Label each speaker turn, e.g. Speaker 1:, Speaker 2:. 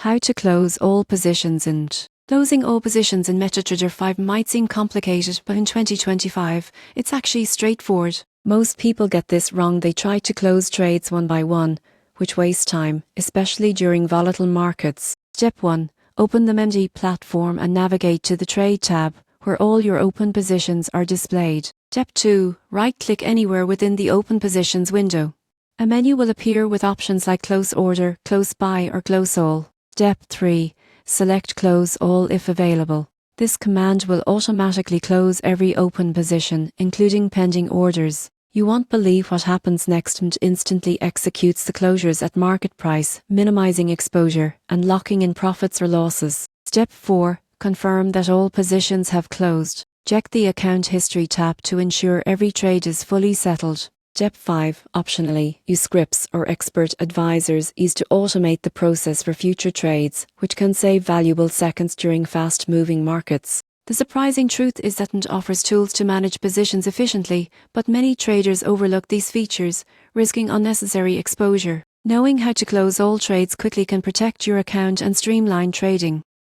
Speaker 1: How to close all positions and closing all positions in MetaTrader 5 might seem complicated, but in 2025, it's actually straightforward. Most people get this wrong. They try to close trades one by one, which wastes time, especially during volatile markets. Step 1. Open the Mt5 platform and navigate to the Trade tab, where all your open positions are displayed. Step 2. Right-click anywhere within the Open Positions window. A menu will appear with options like Close Order, Close Buy or Close All. Step 3. Select Close All if available. This command will automatically close every open position, including pending orders. You won't believe what happens next. Mt instantly executes the closures at market price, minimizing exposure and locking in profits or losses. Step 4. Confirm that all positions have closed. Check the Account History tab to ensure every trade is fully settled. Step 5. Optionally, use scripts or expert advisors to automate the process for future trades, which can save valuable seconds during fast-moving markets. The surprising truth is that Mt offers tools to manage positions efficiently, but many traders overlook these features, risking unnecessary exposure. Knowing how to close all trades quickly can protect your account and streamline trading.